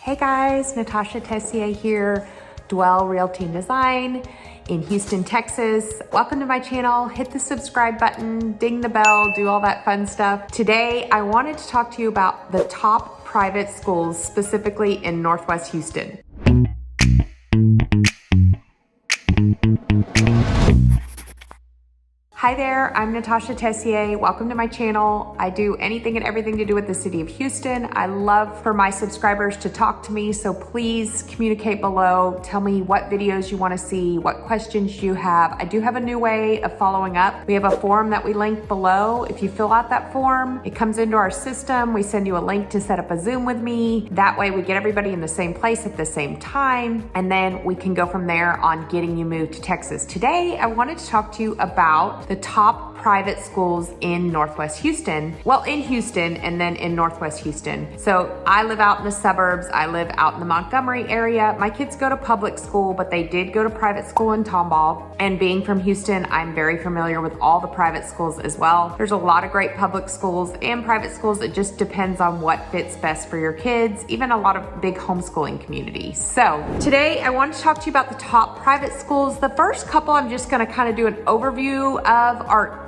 Hey guys, Natasha Tessier here, Dwell Realty and Design in Houston, Texas. Welcome to my channel. Hit the subscribe button, ding the bell, do all that fun stuff. Today, I wanted to talk to you about the top private schools, specifically in Northwest Houston. Hi there, I'm Natasha Tessier. Welcome to my channel. I do anything and everything to do with the city of Houston. I love for my subscribers to talk to me, so please communicate below. Tell me what videos you want to see, what questions you have. I do have a new way of following up. We have a form that we link below. If you fill out that form, it comes into our system. We send you a link to set up a Zoom with me. That way we get everybody in the same place at the same time, and then we can go from there on getting you moved to Texas. Today, I wanted to talk to you about the top private schools in Northwest Houston. Well, in Houston and then in Northwest Houston. So I live out in the suburbs. I live out in the Montgomery area. My kids go to public school, but they did go to private school in Tomball. And being from Houston, I'm very familiar with all the private schools as well. There's a lot of great public schools and private schools. It just depends on what fits best for your kids, even a lot of big homeschooling communities. So today I wanted to talk to you about the top private schools. The first couple I'm just gonna kind of do an overview of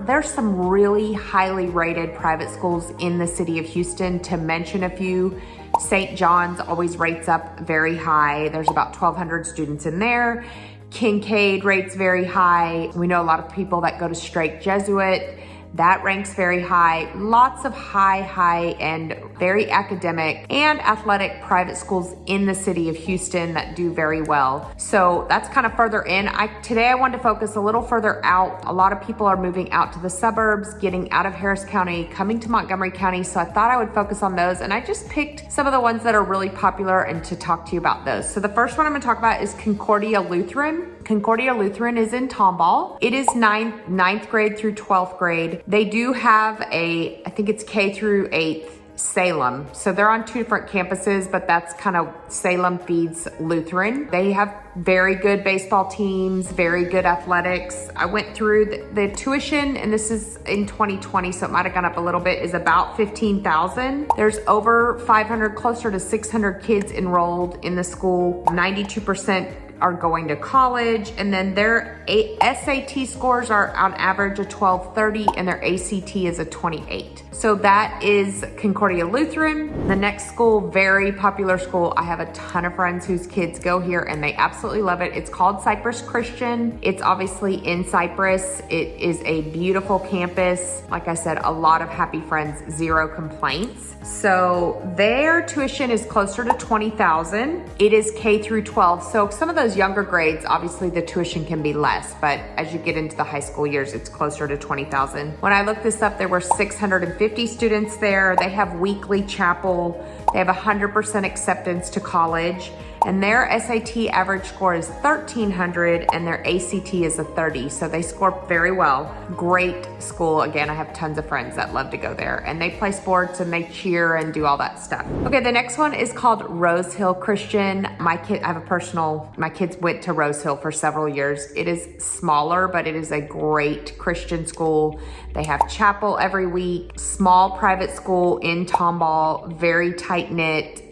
there's some really highly rated private schools in the city of Houston. To mention a few, St. John's always rates up very high. There's about 1,200 students in there. Kincaid rates very high. We know a lot of people that go to Strake Jesuit. That ranks very high. Lots of high and very academic and athletic private schools in the city of Houston that do very well. So that's kind of further in. Today I wanted to focus a little further out. A lot of people are moving out to the suburbs, getting out of Harris County, coming to Montgomery County. So I thought I would focus on those. And I just picked some of the ones that are really popular and to talk to you about those. So the first one I'm gonna talk about is Concordia Lutheran. Concordia Lutheran is in Tomball. It is ninth grade through 12th grade. They do have I think it's K through 8th Salem. So they're on two different campuses, but that's kind of Salem feeds Lutheran. They have very good baseball teams, very good athletics. I went through the tuition, and this is in 2020, so it might have gone up a little bit, is about $15,000. There's over 500, closer to 600 kids enrolled in the school. 92% are going to college, and then their SAT scores are on average a 1230 and their ACT is a 28. So that is Concordia Lutheran. The next school, very popular school. I have a ton of friends whose kids go here and they absolutely love it. It's called Cypress Christian. It's obviously in Cypress. It is a beautiful campus. Like I said, a lot of happy friends, zero complaints. So their tuition is closer to $20,000. It is K through 12. So some of those younger grades, obviously the tuition can be less, but as you get into the high school years, it's closer to $20,000. When I looked this up, there were 650 students there. They have weekly chapel. They have 100% acceptance to college. And their SAT average score is 1,300 and their ACT is a 30. So they score very well. Great school. Again, I have tons of friends that love to go there, and they play sports and they cheer and do all that stuff. Okay, the next one is called Rose Hill Christian. My kids went to Rose Hill for several years. It is smaller, but it is a great Christian school. They have chapel every week. Small private school in Tomball, very tight-knit,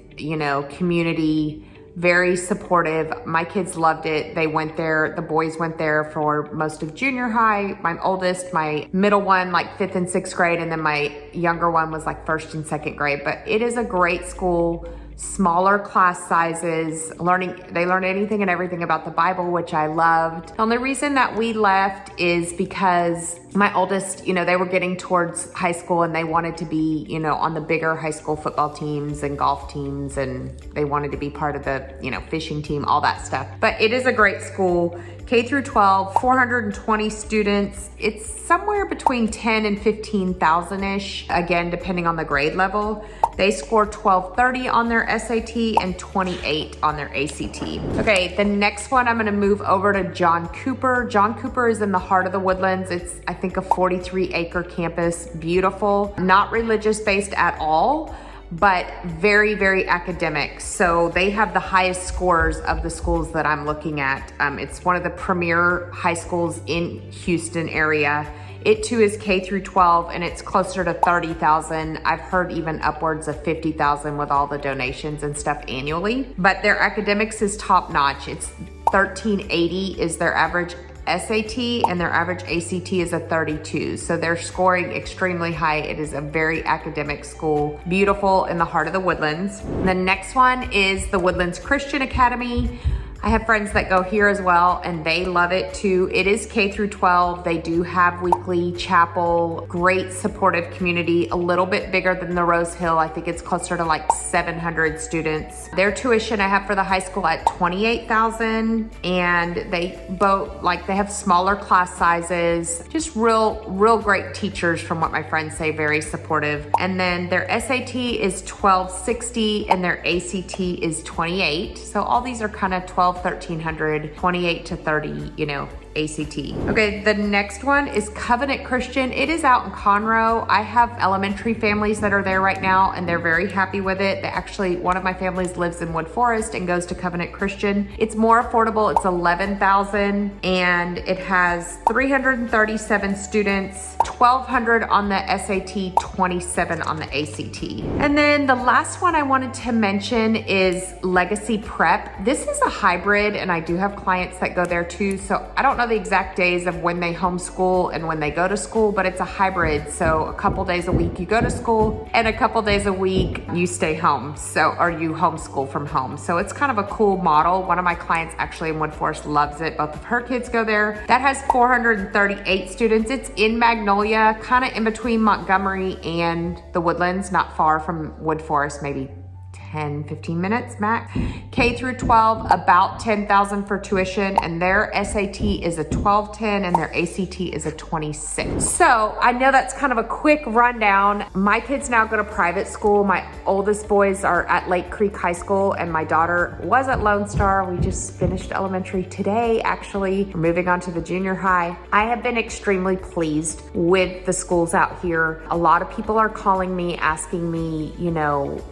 community. Very supportive. My kids loved it. They went there. The boys went there for most of junior high. My middle one, like 5th and 6th grade, and then my younger one was like 1st and 2nd grade. But it is a great school. Smaller class sizes, they learn anything and everything about the Bible, which I loved. The only reason that we left is because my oldest, they were getting towards high school and they wanted to be, on the bigger high school football teams and golf teams, and they wanted to be part of the, fishing team, all that stuff. But it is a great school. K through 12, 420 students. It's somewhere between 10 and 15,000-ish, again, depending on the grade level. They score 1230 on their SAT and 28 on their ACT. Okay, the next one, I'm gonna move over to John Cooper. John Cooper is in the heart of the Woodlands. It's, I think, a 43-acre campus, beautiful, not religious based at all, but very, very academic. So they have the highest scores of the schools that I'm looking at. It's one of the premier high schools in Houston area. It too is K through 12 and it's closer to 30,000. I've heard even upwards of 50,000 with all the donations and stuff annually. But their academics is top notch. It's 1380 is their average SAT and their average ACT is a 32. So they're scoring extremely high. It is a very academic school, beautiful in the heart of the Woodlands. The next one is the Woodlands Christian Academy. I have friends that go here as well and they love it too. It is K through 12. They do have weekly chapel, great supportive community, a little bit bigger than the Rose Hill. I think it's closer to like 700 students. Their tuition I have for the high school at 28,000 and they both they have smaller class sizes, just real great teachers from what my friends say, very supportive. And then their SAT is 1260 and their ACT is 28. So all these are kind of 1300, 28 to 30, ACT. Okay, the next one is Covenant Christian. It is out in Conroe. I have elementary families that are there right now and they're very happy with it. They actually, one of my families lives in Wood Forest and goes to Covenant Christian. It's more affordable. It's 11,000 and it has 337 students, 1,200 on the SAT, 27 on the ACT. And then the last one I wanted to mention is Legacy Prep. This is a hybrid and I do have clients that go there too. So I don't know the exact days of when they homeschool and when they go to school, but it's a hybrid. So a couple days a week you go to school and a couple days a week you stay home. Or you homeschool from home. So it's kind of a cool model. One of my clients actually in Wood Forest loves it. Both of her kids go there. That has 438 students. It's in Magnolia, kind of in between Montgomery and the Woodlands, not far from Wood Forest, maybe 10, 15 minutes max. K through 12, about 10,000 for tuition, and their SAT is a 1210 and their ACT is a 26. So I know that's kind of a quick rundown. My kids now go to private school. My oldest boys are at Lake Creek High School and my daughter was at Lone Star. We just finished elementary today, actually. We're moving on to the junior high. I have been extremely pleased with the schools out here. A lot of people are calling me, asking me,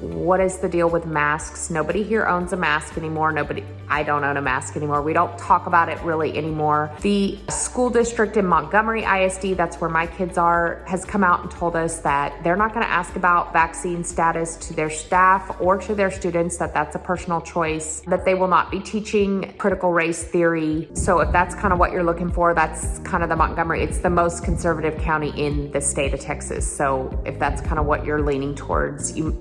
what is the deal with masks? Nobody here owns a mask anymore. I don't own a mask anymore. We don't talk about it really anymore. The school district in Montgomery ISD, that's where my kids are, has come out and told us that they're not going to ask about vaccine status to their staff or to their students, that's a personal choice, that they will not be teaching critical race theory. So if that's kind of what you're looking for, that's kind of the Montgomery. It's the most conservative county in the state of Texas. So if that's kind of what you're leaning towards, you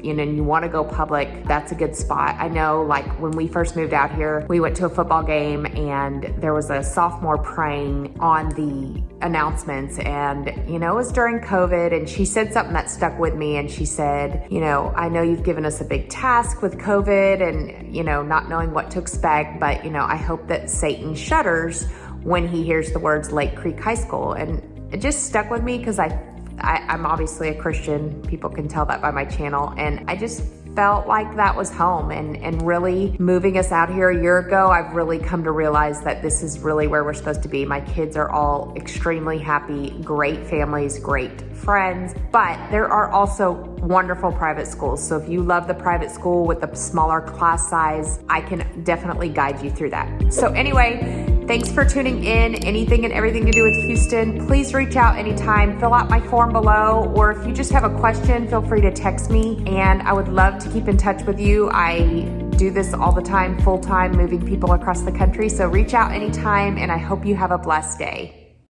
want to go public, that's a good spot. I know when we first moved out here, we went to a football game and there was a sophomore praying on the announcements and, it was during COVID and she said something that stuck with me and she said, I know you've given us a big task with COVID and, not knowing what to expect, but, I hope that Satan shudders when he hears the words Lake Creek High School. And it just stuck with me because I'm obviously a Christian. People can tell that by my channel. And I just felt like that was home and really moving us out here a year ago, I've really come to realize that this is really where we're supposed to be. My kids are all extremely happy, great families, great friends, but there are also wonderful private schools. So if you love the private school with the smaller class size, I can definitely guide you through that. So anyway, thanks for tuning in. Anything and everything to do with Houston, please reach out anytime. Fill out my form below, or if you just have a question, feel free to text me and I would love to keep in touch with you. I do this all the time, full time, moving people across the country. So reach out anytime and I hope you have a blessed day.